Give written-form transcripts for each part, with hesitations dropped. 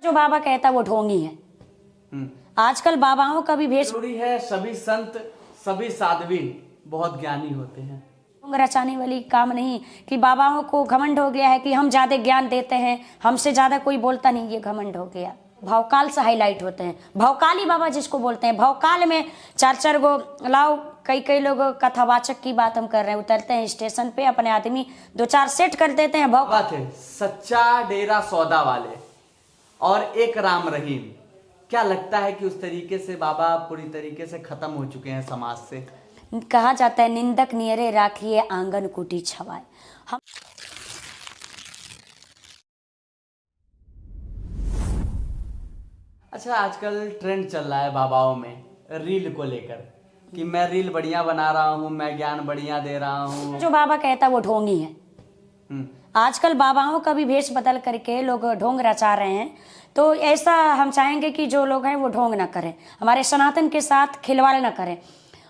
जो बाबा कहता वो ढोंगी है। आजकल बाबाओं का भी भेष जरूरी है। सभी संत सभी साध्वी बहुत ज्ञानी होते हैं। ढोंग रचाने वाली काम नहीं कि बाबाओं को घमंड हो गया है कि हम ज्यादा ज्ञान देते हैं, हमसे ज्यादा कोई बोलता नहीं, ये घमंड हो गया। भवकाल से हाईलाइट होते हैं, भवकाली बाबा जिसको बोलते हैं। भवकाल में चार चार गो लाओ, कई लोग कथावाचक की बात हम कर रहे हैं, उतरते हैं स्टेशन पे, अपने आदमी दो चार सेट कर देते हैं। बाबा थे सच्चा डेरा सौदा वाले और एक राम रहीम। क्या लगता है कि उस तरीके से बाबा पूरी तरीके से खत्म हो चुके हैं समाज से? कहा जाता है निंदक नियरे राखिए आंगन कुटी छवाए। हम अच्छा, आजकल ट्रेंड चल रहा है बाबाओं में रील को लेकर कि मैं रील बढ़िया बना रहा हूँ, मैं ज्ञान बढ़िया दे रहा हूँ। जो बाबा कहता वो ढोंगी है। आजकल बाबाओं का भी भेष बदल करके लोग ढोंग रचा रहे हैं। तो ऐसा हम चाहेंगे कि जो लोग हैं वो ढोंग ना करें, हमारे सनातन के साथ खिलवाड़ ना करें।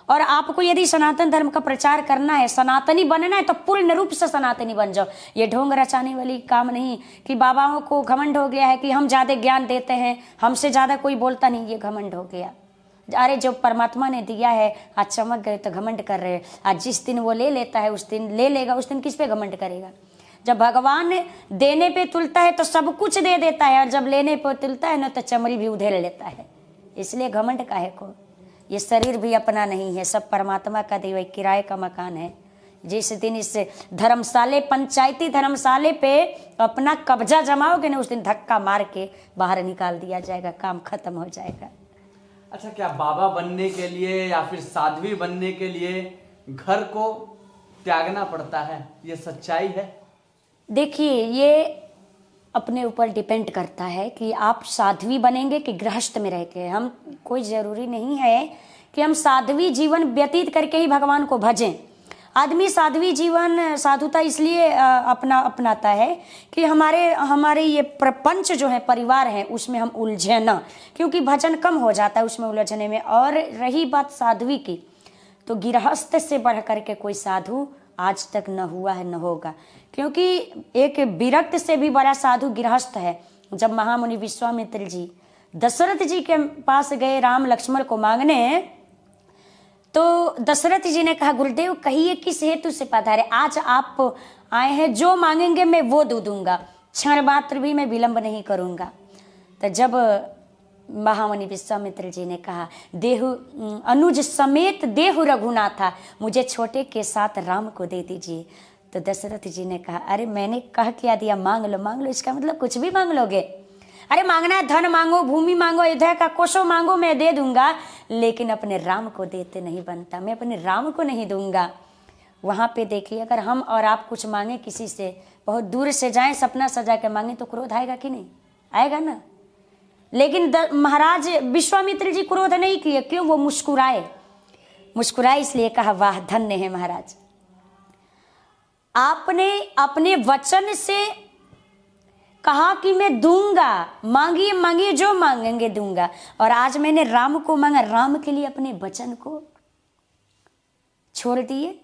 और आपको यदि सनातन धर्म का प्रचार करना है, सनातनी बनना है, तो पूर्ण रूप से सनातनी बन जाओ। ये ढोंग रचाने वाली काम नहीं कि बाबाओं को घमंड हो गया है कि हम ज्यादा ज्ञान देते हैं, हमसे ज्यादा कोई बोलता नहीं, ये घमंड हो गया। अरे जो परमात्मा ने दिया है, आज चमक गए तो घमंड कर रहे हैं। आज जिस दिन वो ले लेता है उस दिन ले लेगा, उस दिन किस पे घमंड करेगा? जब भगवान देने पे तुलता है तो सब कुछ दे देता है, और जब लेने पे तुलता है ना तो चमड़ी भी उधेड़ लेता है। इसलिए घमंड काहे को? ये शरीर भी अपना नहीं है, सब परमात्मा का दिया, किराए का मकान है। जिस दिन इस धर्मशाले, पंचायती धर्मशाले पे अपना कब्जा जमाओगे ना, उस दिन धक्का मार के बाहर निकाल दिया जाएगा, काम खत्म हो जाएगा। अच्छा, क्या बाबा बनने के लिए या फिर साध्वी बनने के लिए घर को त्यागना पड़ता है? ये सच्चाई है? देखिए, ये अपने ऊपर डिपेंड करता है कि आप साध्वी बनेंगे कि गृहस्थ में रह के। हम कोई जरूरी नहीं है कि हम साध्वी जीवन व्यतीत करके ही भगवान को भजें। आदमी साध्वी जीवन, साधुता इसलिए अपनाता है कि हमारे ये प्रपंच जो है, परिवार है, उसमें हम उलझे ना, क्योंकि भजन कम हो जाता है उसमें उलझने में। और रही बात साध्वी की, तो गृहस्थ से बढ़ करके कोई साधु आज तक न हुआ है, न होगा। क्योंकि एक विरक्त से भी बड़ा साधु गृहस्थ है। जब महामुनि विश्वामित्र जी दशरथ जी के पास गए राम लक्ष्मण को मांगने, तो दशरथ जी ने कहा, गुरुदेव कहिए किस हेतु से पधारे? आज आप आए हैं, जो मांगेंगे मैं वो दूंगा, क्षण मात्र भी मैं विलंब नहीं करूंगा। तो जब महामुनि विश्वामित्र जी ने कहा, देहु अनुज समेत देहु रघुनाथा, मुझे छोटे के साथ राम को दे दीजिए। तो दशरथ जी ने कहा, अरे मैंने कह क्या दिया? मांग लो। इसका मतलब कुछ भी मांग लोगे? अरे मांगना है, धन मांगो, भूमि मांगो, अयोध्या का कोशो मांगो, मैं दे दूंगा, लेकिन अपने राम को देते नहीं बनता, मैं अपने राम को नहीं दूंगा। वहाँ पे देखिए, अगर हम और आप कुछ मांगे किसी से, बहुत दूर से जाएं, सपना सजा के मांगे, तो क्रोध आएगा कि नहीं? आएगा ना। लेकिन महाराज विश्वामित्र जी क्रोध नहीं किए। क्यों? वो मुस्कुराए इसलिए कहा, वाह धन्य है महाराज, आपने अपने वचन से कहा कि मैं दूंगा, मांगिए जो मांगेंगे दूंगा। और आज मैंने राम को मांगा, राम के लिए अपने वचन को छोड़ दिए,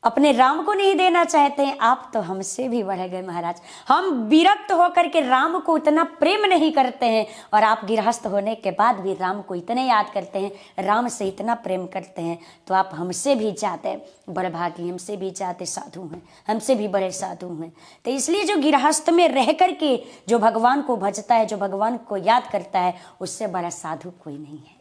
अपने राम को नहीं देना चाहते हैं आप, तो हमसे भी बढ़ गए महाराज। हम विरक्त होकर के राम को उतना प्रेम नहीं करते हैं, और आप गृहस्थ होने के बाद भी राम को इतने याद करते हैं, राम से इतना प्रेम करते हैं, तो आप हमसे भी ज्यादा बड़भागी, हमसे भी ज्यादा साधु हैं, हमसे भी बड़े साधु हैं। तो इसलिए जो गृहस्थ में रह करके जो भगवान को भजता है, जो भगवान को याद करता है, उससे बड़ा साधु कोई नहीं है।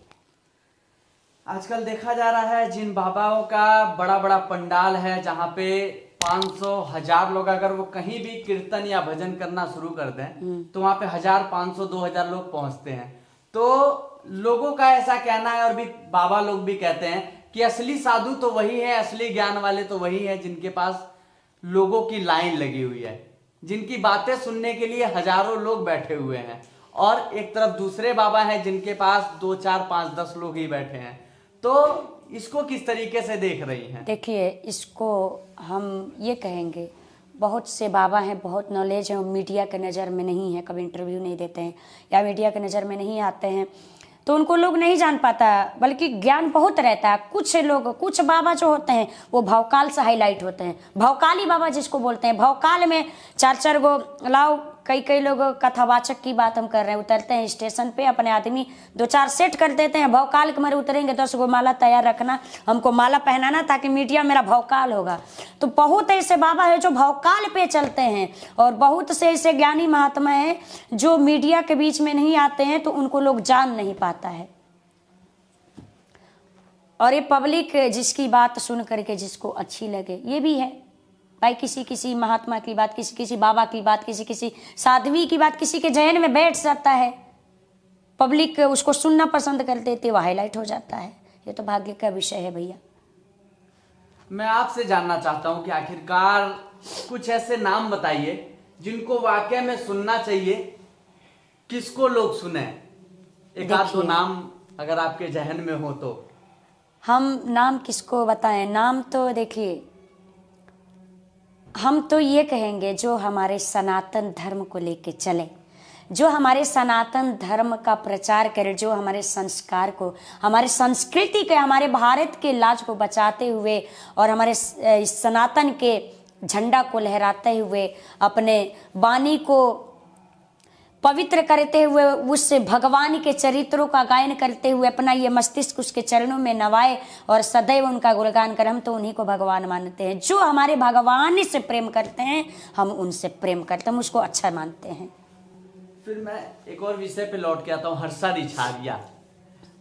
आजकल देखा जा रहा है जिन बाबाओं का बड़ा बड़ा पंडाल है, जहाँ पे 500 1000 लोग अगर वो कहीं भी कीर्तन या भजन करना शुरू कर दें तो वहाँ पे 1000 500 2000 लोग पहुंचते हैं। तो लोगों का ऐसा कहना है, और भी बाबा लोग भी कहते हैं कि असली साधु तो वही है, असली ज्ञान वाले तो वही है जिनके पास लोगों की लाइन लगी हुई है, जिनकी बातें सुनने के लिए हजारों लोग बैठे हुए हैं। और एक तरफ दूसरे बाबा हैं जिनके पास 2 4 5 10 लोग ही बैठे हैं। तो इसको किस तरीके से देख रही हैं? देखिए, इसको हम ये कहेंगे, बहुत से बाबा हैं, बहुत नॉलेज है, मीडिया के नज़र में नहीं है, कभी इंटरव्यू नहीं देते हैं या मीडिया के नज़र में नहीं आते हैं, तो उनको लोग नहीं जान पाता, बल्कि ज्ञान बहुत रहता है। कुछ बाबा जो होते हैं वो भवकाल से हाईलाइट होते हैं, भवकाली बाबा जिसको बोलते हैं। भवकाल में चार चार गो लाओ, कई कई लोग कथावाचक की बात हम कर रहे हैं, उतरते हैं स्टेशन पे, अपने आदमी 2-4 सेट कर देते हैं, भौकाल के मारे उतरेंगे, 10 गो माला तैयार रखना, हमको माला पहनाना ताकि मीडिया मेरा भौकाल होगा। तो बहुत ऐसे बाबा है जो भौकाल पे चलते हैं, और बहुत से ऐसे ज्ञानी महात्मा हैं जो मीडिया के बीच में नहीं आते हैं, तो उनको लोग जान नहीं पाता है। और ये पब्लिक जिसकी बात सुन करके जिसको अच्छी लगे, ये भी है भाई, किसी किसी महात्मा की बात, किसी किसी बाबा की बात, किसी किसी साध्वी की बात किसी के जहन में बैठ जाता है, पब्लिक उसको सुनना पसंद कर देती है, वो हाईलाइट हो जाता है। ये तो भाग्य का विषय है भैया। मैं आपसे जानना चाहता हूं कि आखिरकार कुछ ऐसे नाम बताइए जिनको वाकई में सुनना चाहिए, किसको लोग सुने। एक आध दो नाम अगर आपके जहन में हो तो। हम नाम किसको बताएं? नाम तो देखिए, हम तो ये कहेंगे जो हमारे सनातन धर्म को लेके चले, जो हमारे सनातन धर्म का प्रचार करे, जो हमारे संस्कार को, हमारे संस्कृति के, हमारे भारत के लाज को बचाते हुए और हमारे सनातन के झंडा को लहराते हुए, अपने वाणी को पवित्र करते हुए, उससे भगवान के चरित्रों का गायन करते हुए अपना ये मस्तिष्क उसके चरणों में नवाए और सदैव उनका गुणगान करें। हम तो उन्हीं को भगवान मानते हैं। जो हमारे भगवान से प्रेम करते हैं, हम उनसे प्रेम करते हैं, हम उसको अच्छा मानते हैं। फिर मैं एक और विषय पे लौट के आता हूँ। हर्षा रिछारिया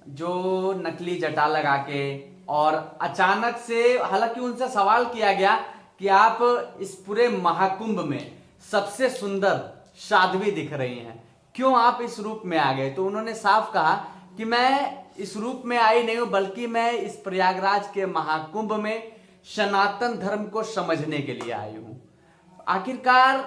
जो नकली जटा लगा के, और अचानक से, हालांकि उनसे सवाल किया गया कि आप इस पूरे महाकुंभ में सबसे सुंदर साध्वी दिख रही हैं, क्यों आप इस रूप में आ गए? तो उन्होंने साफ कहा कि मैं इस रूप में आई नहीं हूं, बल्कि मैं इस प्रयागराज के महाकुंभ में सनातन धर्म को समझने के लिए आई हूं। आखिरकार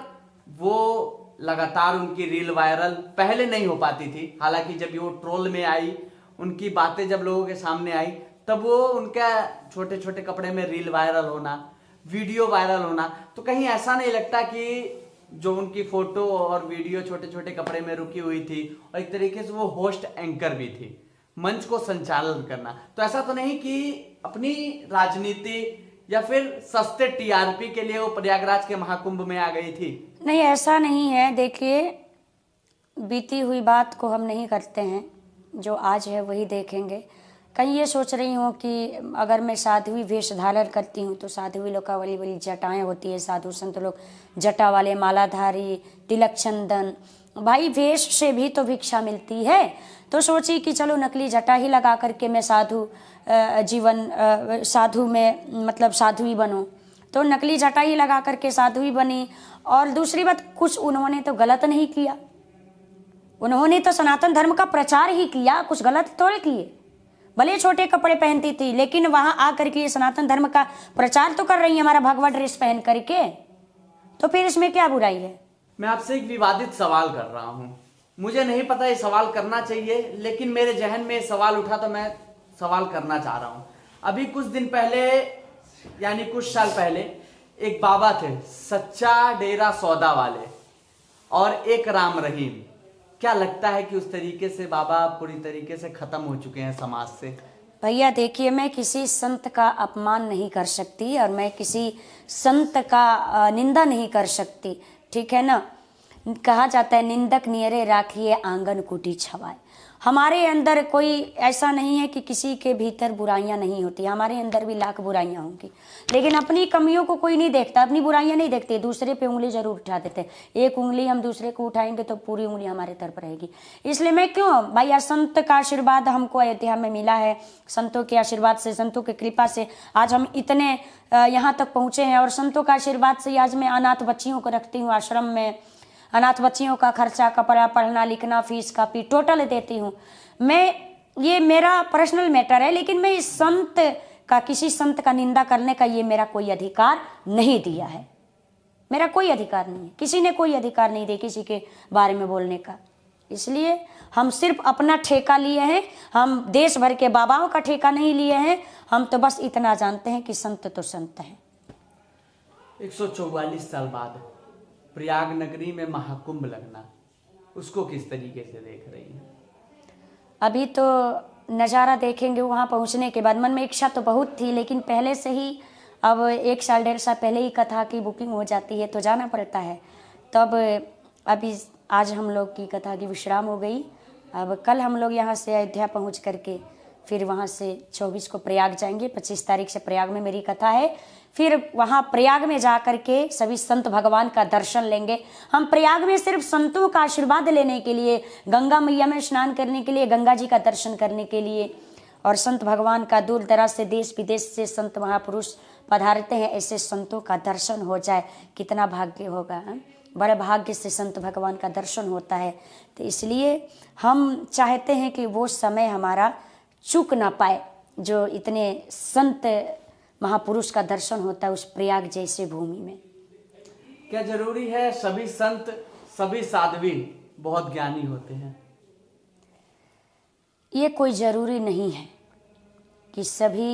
वो लगातार उनकी रील वायरल पहले नहीं हो पाती थी, हालांकि जब वो ट्रोल में आई, उनकी बातें जब लोगों के सामने आई, तब वो उनका छोटे छोटे कपड़े में रील वायरल होना, वीडियो वायरल होना, तो कहीं ऐसा नहीं लगता कि जो उनकी फोटो और वीडियो छोटे छोटे कपड़े में रुकी हुई थी, और एक तरीके से वो होस्ट एंकर भी थी, मंच को संचालन करना, तो ऐसा तो नहीं कि अपनी राजनीति या फिर सस्ते टीआरपी के लिए वो प्रयागराज के महाकुंभ में आ गई थी? नहीं, ऐसा नहीं है। देखिए, बीती हुई बात को हम नहीं करते हैं, जो आज है वही देखेंगे। कहीं ये सोच रही हूँ कि अगर मैं साध्वी वेश धारण करती हूँ तो साध्वी लोग का बड़ी बड़ी जटाएं होती है, साधु संत लोग जटा वाले, मालाधारी, तिलक चंदन, भाई वेश से भी तो भिक्षा मिलती है। तो सोची कि चलो नकली जटा ही लगा करके मैं साधु में मतलब साध्वी बनूं, तो नकली जटा ही लगा करके साध्वी बनी। और दूसरी बात, कुछ उन्होंने तो गलत नहीं किया, उन्होंने तो सनातन धर्म का प्रचार ही किया, कुछ गलत थोड़े किए। भले छोटे कपड़े पहनती थी, लेकिन वहां आकर के सनातन धर्म का प्रचार तो कर रही है, हमारा भगवा ड्रेस पहन करके, तो फिर इसमें क्या बुराई है? मैं आपसे एक विवादित सवाल कर रहा हूं, मुझे नहीं पता ये सवाल करना चाहिए, लेकिन मेरे जहन में सवाल उठा तो मैं सवाल करना चाह रहा हूं। अभी कुछ दिन पहले, यानी कुछ साल पहले, एक बाबा थे सच्चा डेरा सौदा वाले, और एक राम रहीम। क्या लगता है कि उस तरीके से बाबा पूरी तरीके से खत्म हो चुके हैं समाज से? भैया देखिए, मैं किसी संत का अपमान नहीं कर सकती और मैं किसी संत का निंदा नहीं कर सकती, ठीक है ना। कहा जाता है निंदक नियरे राखिए आंगन कुटी छवाए। हमारे अंदर कोई ऐसा नहीं है कि किसी के भीतर बुराइयां नहीं होती, हमारे अंदर भी लाख बुराइयां होंगी, लेकिन अपनी कमियों को कोई नहीं देखता, अपनी बुराइयां नहीं देखते, दूसरे पे उंगली जरूर उठा देते। एक उंगली हम दूसरे को उठाएंगे तो पूरी उंगली हमारे तरफ रहेगी। इसलिए मैं क्यों भैया, संत का आशीर्वाद हमको अयोध्या में मिला है, संतों के आशीर्वाद से, संतों की कृपा से आज हम इतने यहाँ तक पहुँचे हैं, और संतों का आशीर्वाद से आज मैं अनाथ बच्चियों को रखती हूँ आश्रम में, अनाथ बच्चियों का खर्चा, कपड़ा, पढ़ना लिखना, फीस कापी टोटल देती हूँ मैं। ये मेरा पर्सनल मैटर है, लेकिन मैं इस संत का, किसी संत का निंदा करने का ये मेरा कोई अधिकार नहीं दिया है, मेरा कोई अधिकार नहीं है, किसी ने कोई अधिकार नहीं दिया किसी के बारे में बोलने का। इसलिए हम सिर्फ अपना ठेका लिए हैं, हम देश भर के बाबाओं का ठेका नहीं लिए हैं। हम तो बस इतना जानते हैं कि संत तो संत हैं। 144 साल बाद प्रयाग नगरी में महाकुंभ लगना, उसको किस तरीके से देख रही हैं? अभी तो नज़ारा देखेंगे वहाँ पहुँचने के बाद। मन में इच्छा तो बहुत थी, लेकिन पहले से ही अब 1 साल 1.5 साल पहले ही कथा की बुकिंग हो जाती है तो जाना पड़ता है। तब अभी आज हम लोग की कथा की विश्राम हो गई। अब कल हम लोग यहाँ से अयोध्या पहुँच करके फिर वहाँ से 24 को प्रयाग जाएंगे। 25 तारीख से प्रयाग में मेरी कथा है। फिर वहाँ प्रयाग में जा करके सभी संत भगवान का दर्शन लेंगे। हम प्रयाग में सिर्फ संतों का आशीर्वाद लेने के लिए, गंगा मैया में स्नान करने के लिए, गंगा जी का दर्शन करने के लिए, और संत भगवान का दूर दराज से देश विदेश से संत महापुरुष पधारते हैं। ऐसे संतों का दर्शन हो जाए, कितना भाग्य होगा। बड़े भाग्य से संत भगवान का दर्शन होता है। तो इसलिए हम चाहते हैं कि वो समय हमारा चूक ना पाए, जो इतने संत महापुरुष का दर्शन होता है उस प्रयाग जैसे भूमि में। क्या जरूरी है सभी संत, सभी साध्वी बहुत ज्ञानी होते हैं? ये कोई ज़रूरी नहीं है कि सभी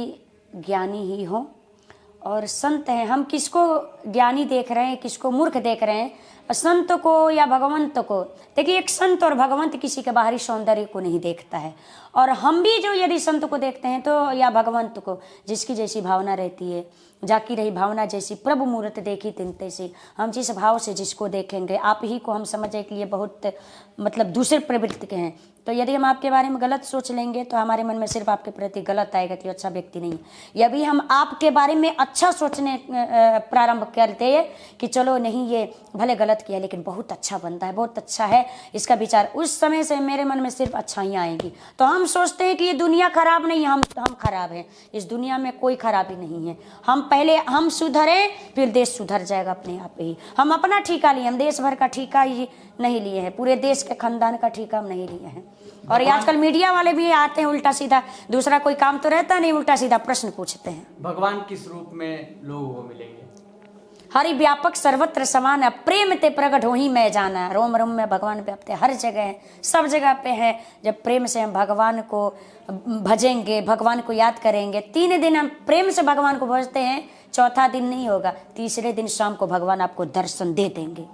ज्ञानी ही हों और संत हैं। हम किसको ज्ञानी देख रहे हैं, किसको मूर्ख देख रहे हैं, संत को या भगवंत को? देखिए, एक संत और भगवंत किसी के बाहरी सौंदर्य को नहीं देखता है। और हम भी जो यदि संत को देखते हैं तो या भगवंत को, जिसकी जैसी भावना रहती है, जाकी रही भावना जैसी प्रभु मूर्त देखी तिनते से, हम जिस भाव से जिसको देखेंगे, आप ही को हम समझे कि ये बहुत मतलब दूसरे प्रवृत्ति के हैं। तो यदि हम आपके बारे में गलत सोच लेंगे तो हमारे मन में सिर्फ आपके प्रति गलत आएगा कि अच्छा व्यक्ति नहीं। यदि हम आपके बारे में अच्छा सोचने प्रारंभ करते हैं कि चलो नहीं, ये भले गलत किया लेकिन बहुत अच्छा बंदा है, बहुत अच्छा है इसका विचार, उस समय से मेरे मन में सिर्फ अच्छाइयाँ आएंगी। तो हम सोचते हैं कि ये दुनिया खराब नहीं है, हम खराब हैं। इस दुनिया में कोई खराबी नहीं है। हम सुधरे फिर देश सुधर जाएगा अपने आप ही। हम अपना ठीका लिए, हम देश भर का ठीका ही नहीं लिए हैं, पूरे देश के खानदान का ठीका हम नहीं लिए हैं। और ये आजकल मीडिया वाले भी आते हैं उल्टा सीधा, दूसरा कोई काम तो रहता नहीं, उल्टा सीधा प्रश्न पूछते हैं। भगवान किस रूप में लोगों को मिलेंगे? हरि व्यापक सर्वत्र समान, प्रेम ते प्रकट हो ही मैं जाना। रोम रोम में भगवान व्याप्त है, हर जगह है, सब जगह पे है। जब प्रेम से हम भगवान को भजेंगे, भगवान को याद करेंगे, 3 दिन हम प्रेम से भगवान को भजते हैं, चौथा दिन नहीं होगा, तीसरे दिन शाम को भगवान आपको दर्शन दे देंगे।